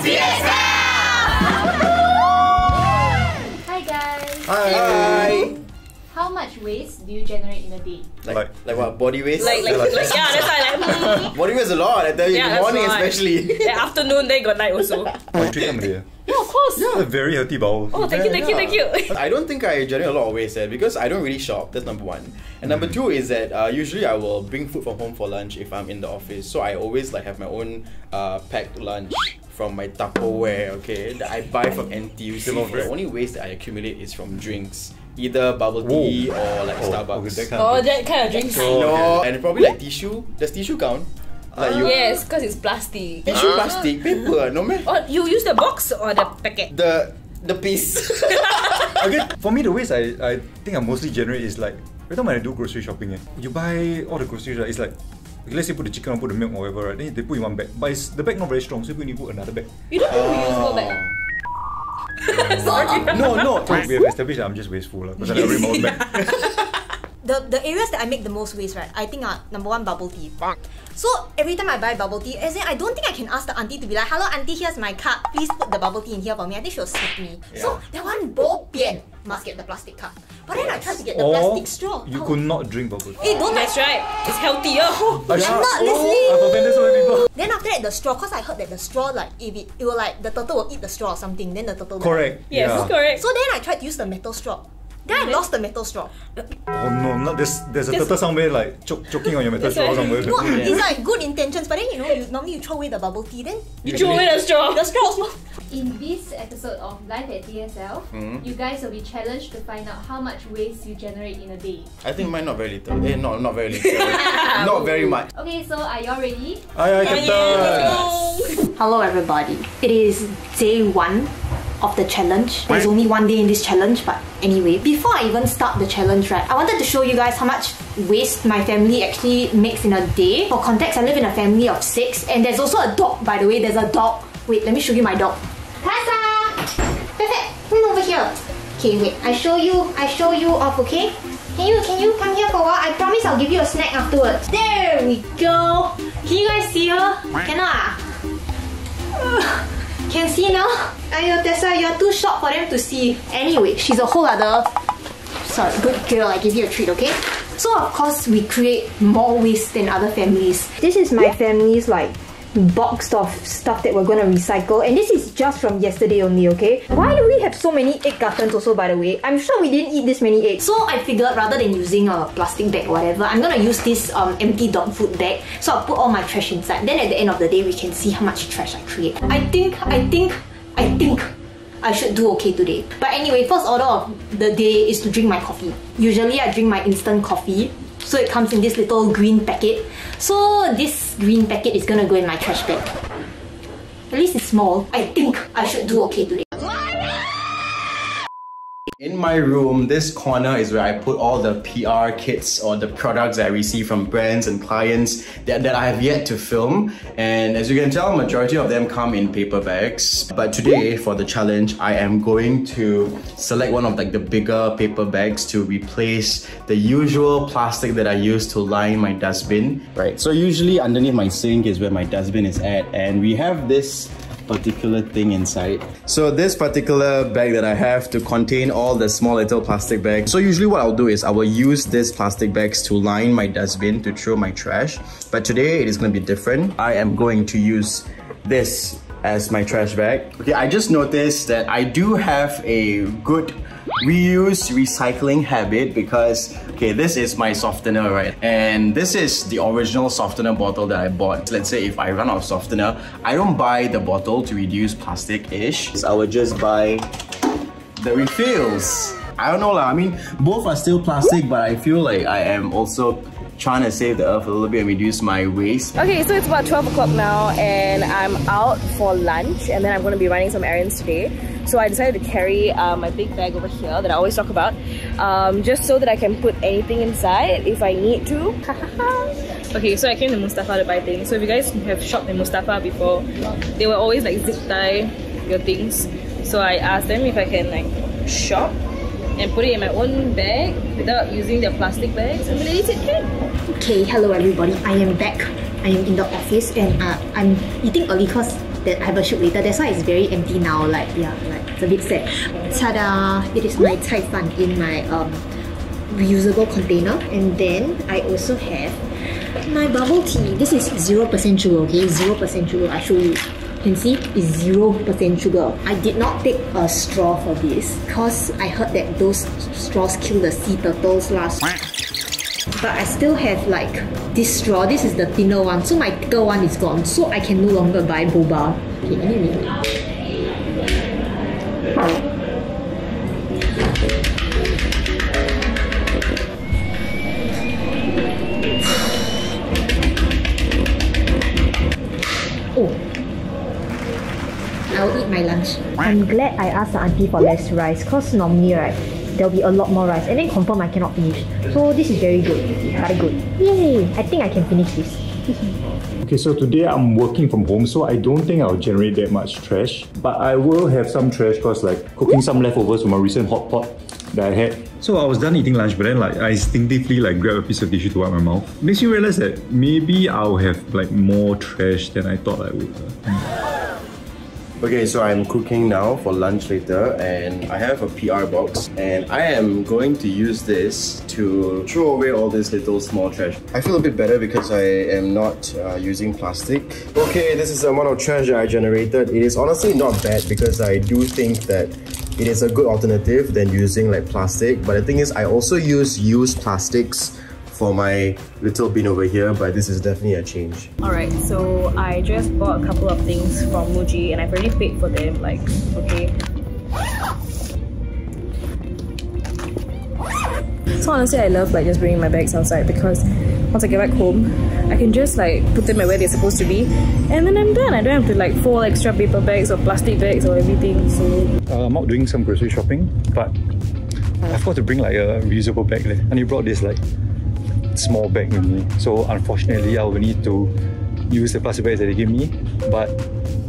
Hi guys. Hi. How much waste do you generate in a day? Like what? Body waste? Yeah, that's why Body waste a lot, I tell you. Yeah, in the morning that's why. especially. the afternoon, then got night also. 3 times a day. Yeah, of course. A very healthy bowel. Oh, thank you. I don't think I generate a lot of waste because I don't really shop. That's number one. And number two is that usually I will bring food from home for lunch if I'm in the office. So I always have my own packed lunch from my Tupperware, okay, that I buy from NTUC. The only waste that I accumulate is from drinks. Either bubble tea or like Starbucks. Okay, That kind of drinks. No, and probably like tissue. Does tissue count? Like Yes, because it's plastic. Tissue, plastic, paper, no man. Or you use the box or the packet? The piece. Okay, for me the waste I think I mostly generate is like every time I do grocery shopping, you buy all the groceries, right? It's like let's say put the chicken or put the milk or whatever, right? Then they put in one bag, but the bag not very strong, so you need to put another bag. You don't have reusable bag. Sorry. No. We have established that I'm just wasteful because I bring my own bag. The areas that I make the most waste, right, I think are number one, bubble tea. So every time I buy bubble tea, as in I don't think I can ask the auntie to be like, hello auntie, here's my card, please put the bubble tea in here for me. I think she'll slap me. Yeah. So that one bo pian must get the plastic cup. But then I tried to get the plastic straw. You could not drink bubble tea. Don't That's right. It's healthier. I'm not listening. I've offended so many people. Then after that, the straw, cause I heard that the straw, like if it will like the turtle will eat the straw or something. Then the turtle will Correct. Yes, Yeah. correct. So then I tried to use the metal straw. Then I lost the metal straw. Oh no, not there's a turtle somewhere like choking on your metal straw somewhere. No, it's like good intentions, but then normally you throw away the bubble tea, then You throw away the straw. the straw also. In this episode of Life at TSL, you guys will be challenged to find out how much waste you generate in a day. I think mine not very little. Not very little. Not very much. Okay, so are y'all ready? Aye, Captain. Hello everybody. It is day 1 of the challenge. There's only 1 day in this challenge, but anyway, before I even start the challenge, right, I wanted to show you guys how much waste my family actually makes in a day. For context, I live in a family of 6, and there's also a dog, by the way. There's a dog. Wait, let me show you my dog. Tata! Pepe, come over here. Okay, wait, I show you off, okay? Can you come here for a while? I promise I'll give you a snack afterwards. There we go. Can you guys see her? Cannot. Can see now? Ayo Tessa, you're too short for them to see. Anyway, she's a whole other... Sorry, good girl, I give you a treat, okay? So of course, we create more waste than other families. This is my family's like box of stuff that we're gonna recycle, and this is just from yesterday only, okay? Why do we have so many egg cartons also, by the way? I'm sure we didn't eat this many eggs. So I figured rather than using a plastic bag or whatever, I'm gonna use this empty dog food bag. So I'll put all my trash inside. Then at the end of the day, we can see how much trash I create. I think I should do okay today. But anyway, first order of the day is to drink my coffee. Usually I drink my instant coffee. So it comes in this little green packet. So this green packet is gonna go in my trash bag. At least it's small. I think I should do okay today. In my room, this corner is where I put all the PR kits or the products that I receive from brands and clients that I have yet to film. And as you can tell, majority of them come in paper bags. But today, for the challenge, I am going to select one of like the bigger paper bags to replace the usual plastic that I use to line my dustbin. Right, so usually underneath my sink is where my dustbin is at, and we have this particular thing inside. So this particular bag that I have to contain all the small little plastic bags. So usually what I'll do is I will use these plastic bags to line my dustbin to throw my trash. But today it is going to be different. I am going to use this as my trash bag. Okay, I just noticed that I do have a good reuse recycling habit because, okay, this is my softener, right? And this is the original softener bottle that I bought. Let's say if I run out of softener, I don't buy the bottle to reduce plastic-ish. So I would just buy the refills. I don't know, I mean, both are still plastic, but I feel like I am also trying to save the earth a little bit and reduce my waste. Okay, so it's about 12 o'clock now and I'm out for lunch and then I'm going to be running some errands today. So I decided to carry my big bag over here that I always talk about, just so that I can put anything inside if I need to. Okay, so I came to Mustafa to buy things. So if you guys have shopped in Mustafa before, they will always like zip tie your things. So I asked them if I can like shop and put it in my own bag without using their plastic bags, and they said can. Okay, hello everybody. I am back. I am in the office and I'm eating early because that I have a shoot later. That's why it's very empty now. Like, yeah, like it's a bit sad. Ta-da! It is my cai fan in my reusable container. And then I also have my bubble tea. This is 0% sugar, okay? 0% sugar. I show you. You can see it's 0% sugar. I did not take a straw for this because I heard that those straws kill the sea turtles last. But I still have like this straw. This is the thinner one, so my thicker one is gone. So I can no longer buy boba. Okay, anyway. Oh, I'll eat my lunch. I'm glad I asked the auntie for less rice, cause normally, right, there'll be a lot more rice and then confirm I cannot finish. So this is very good. Very good. Yay! I think I can finish this. Okay, so today I'm working from home, so I don't think I'll generate that much trash. But I will have some trash because like cooking some leftovers from a recent hot pot that I had. So I was done eating lunch, but then like I instinctively like grab a piece of tissue to wipe my mouth. Makes you realize that maybe I'll have like more trash than I thought I would. Okay, so I'm cooking now for lunch later and I have a PR box and I am going to use this to throw away all this little small trash. I feel a bit better because I am not using plastic. Okay, this is the amount of trash that I generated. It is honestly not bad because I do think that it is a good alternative than using like plastic. But the thing is, I also use used plastics for my little bin over here, but this is definitely a change. Alright, so I just bought a couple of things from Muji and I've already paid for them, like, okay. So honestly, I love like just bringing my bags outside because once I get back home, I can just like put them where they're supposed to be and then I'm done. I don't have to like fold extra paper bags or plastic bags or everything, so... I'm out doing some grocery shopping, but I've got to bring like a reusable bag there. And he brought this like small bag with me, so unfortunately I will need to use the plastic bags that they give me, but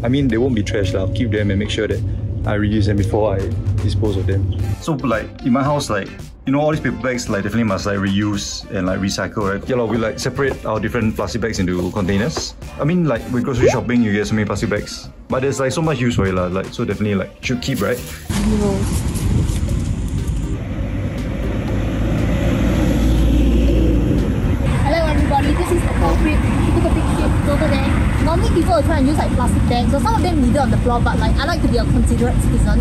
I mean they won't be trash. I'll keep them and make sure that I reuse them before I dispose of them. So like in my house, like, you know, all these paper bags like definitely must like reuse and like recycle, right? Yeah, we like separate our different plastic bags into containers. I mean, like with grocery shopping you get so many plastic bags, but there's like so much use for it, like, so definitely like should keep, right? This is the culprit. She took a big shit over there. Normally people will try and use like plastic bags, so some of them leave it on the floor, but like I like to be a considerate citizen.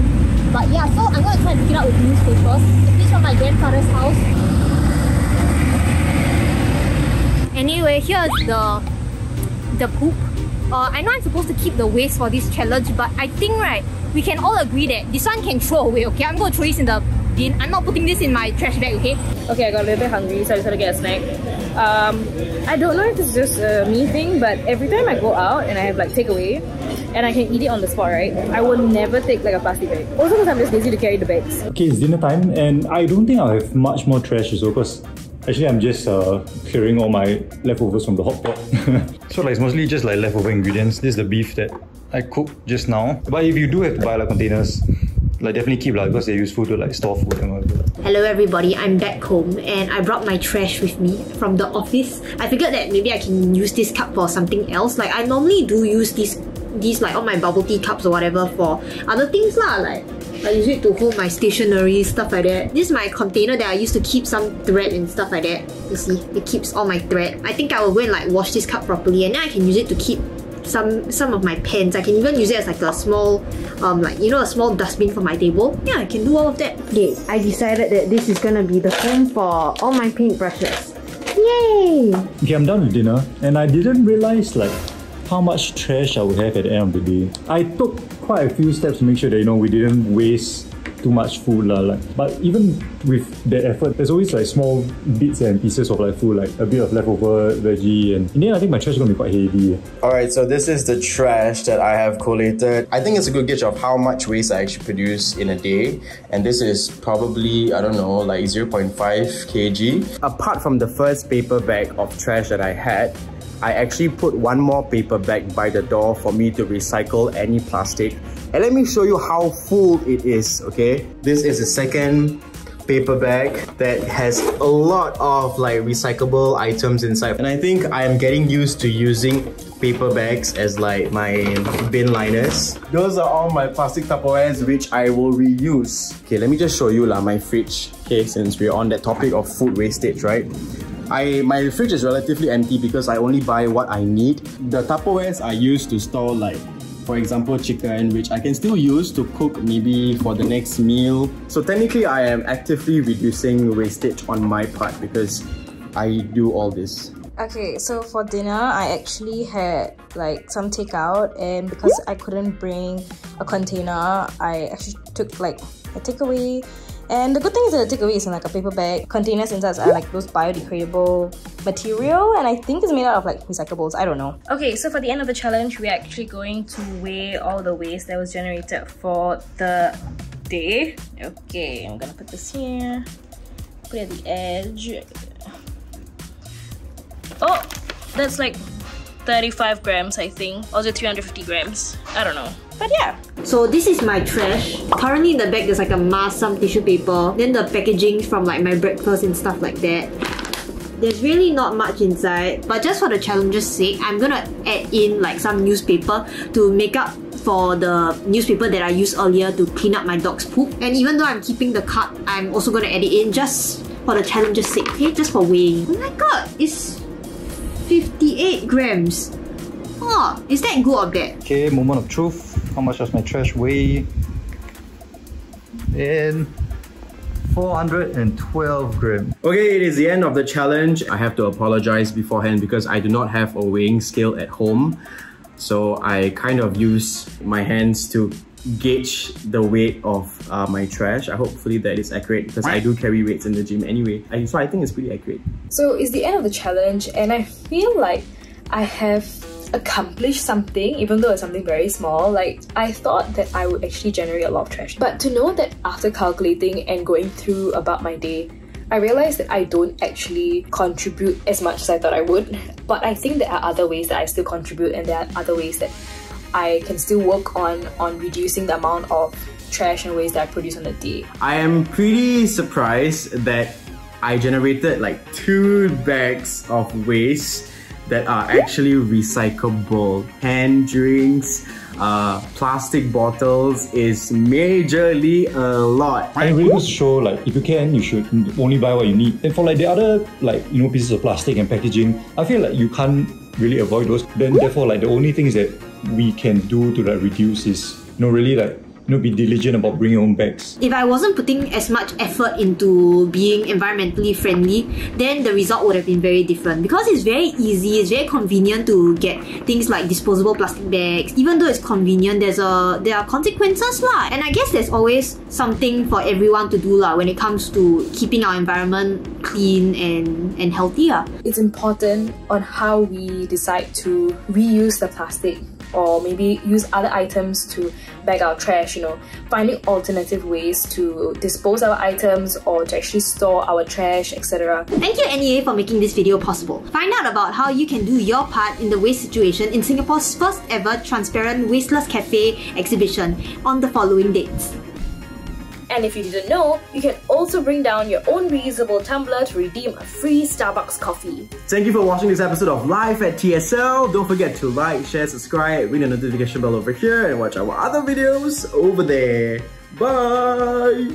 But yeah, so I'm going to try to fill it out with newspapers. This is from my grandfather's house. Anyway, here's the poop. I know I'm supposed to keep the waste for this challenge, but I think right, we can all agree that this one can throw away, okay? I'm going to throw this in the bin. I'm not putting this in my trash bag, okay? Okay, I got a little bit hungry, so I decided to get a snack. I don't know if it's just a me thing, but every time I go out and I have like takeaway and I can eat it on the spot, right? I will never take like a plastic bag. Also because I'm just lazy to carry the bags. Okay, it's dinner time and I don't think I'll have much more trash also because actually I'm just clearing all my leftovers from the hot pot. So like it's mostly just like leftover ingredients. This is the beef that I cooked just now. But if you do have to buy like containers, like definitely keep like because they're useful to like store food and whatever. Hello everybody, I'm back home and I brought my trash with me from the office. I figured that maybe I can use this cup for something else. Like I normally do use these like all my bubble tea cups or whatever for other things lah. Like I use it to hold my stationery, stuff like that. This is my container that I used to keep some thread and stuff like that. You see, it keeps all my thread. I think I will go and like wash this cup properly and then I can use it to keep some of my pens. I can even use it as like a small like, you know, a small dustbin for my table. Yeah, I can do all of that. Okay, I decided that this is gonna be the home for all my paintbrushes. Yay! Okay, I'm done with dinner and I didn't realize like how much trash I would have at the end of the day. I took quite a few steps to make sure that, you know, we didn't waste too much food lah. But even with that effort, there's always like small bits and pieces of like food, like a bit of leftover veggie, and in the end I think my trash is going to be quite heavy. Alright, so this is the trash that I have collated. I think it's a good gauge of how much waste I actually produce in a day, and this is probably, I don't know, like 0.5 kg. Apart from the first paper bag of trash that I had, I actually put one more paper bag by the door for me to recycle any plastic. And let me show you how full it is, okay? This is the second paper bag that has a lot of like recyclable items inside. And I think I am getting used to using paper bags as like my bin liners. Those are all my plastic Tupperwares which I will reuse. Okay, let me just show you my fridge. Okay, since we're on that topic of food wastage, right? My fridge is relatively empty because I only buy what I need. The Tupperwares I use to store like, for example, chicken, which I can still use to cook maybe for the next meal. So technically I am actively reducing wastage on my part because I do all this. Okay, so for dinner, I actually had like some takeout, and because I couldn't bring a container, I actually took like a takeaway. And the good thing is that the takeaway is in like a paper bag. Containers inside are like those biodegradable material, and I think it's made out of like recyclables, I don't know. Okay, so for the end of the challenge, we're actually going to weigh all the waste that was generated for the day. Okay, I'm gonna put this here, put it at the edge. Oh, that's like 35 grams, I think. Or is it 350 grams? I don't know. But yeah. So this is my trash. Currently in the bag there's like a mask, some tissue paper, then the packaging from like my breakfast and stuff like that. There's really not much inside, but just for the challenge's sake, I'm gonna add in like some newspaper to make up for the newspaper that I used earlier to clean up my dog's poop. And even though I'm keeping the cup, I'm also gonna add it in just for the challenge's sake, okay? Just for weighing. Oh my god, it's 58 grams. Oh, is that good or bad? Okay, moment of truth. How much does my trash weigh? And 412 grams. Okay, it is the end of the challenge. I have to apologize beforehand because I do not have a weighing scale at home. So I kind of use my hands to gauge the weight of my trash. Hopefully that is accurate because I do carry weights in the gym anyway. So I think it's pretty accurate. So it's the end of the challenge, and I feel like I have accomplished something, even though it's something very small. Like, I thought that I would actually generate a lot of trash. But to know that after calculating and going through about my day, I realized that I don't actually contribute as much as I thought I would. But I think there are other ways that I still contribute, and there are other ways that I can still work on reducing the amount of trash and waste that I produce on a day. I am pretty surprised that I generated like 2 bags of waste that are actually recyclable. Hand drinks, plastic bottles is majorly a lot. And it really goes to show, like, if you can, you should only buy what you need. And for like the other, like, you know, pieces of plastic and packaging, I feel like you can't really avoid those. Then therefore, like, the only things that we can do to like reduce is, you know, really like, you know, be diligent about bringing your own bags. If I wasn't putting as much effort into being environmentally friendly, then the result would have been very different. Because it's very easy, it's very convenient to get things like disposable plastic bags. Even though it's convenient, there are consequences lah. And I guess there's always something for everyone to do lah when it comes to keeping our environment clean and healthy lah. It's important on how we decide to reuse the plastic, or maybe use other items to bag our trash, you know, finding alternative ways to dispose our items or to actually store our trash, etc. Thank you NEA for making this video possible. Find out about how you can do your part in the waste situation in Singapore's first ever transparent Wasteless Cafe exhibition on the following dates. And if you didn't know, you can also bring down your own reusable tumbler to redeem a free Starbucks coffee. Thank you for watching this episode of Live at TSL. Don't forget to like, share, subscribe, ring the notification bell over here, and watch our other videos over there. Bye!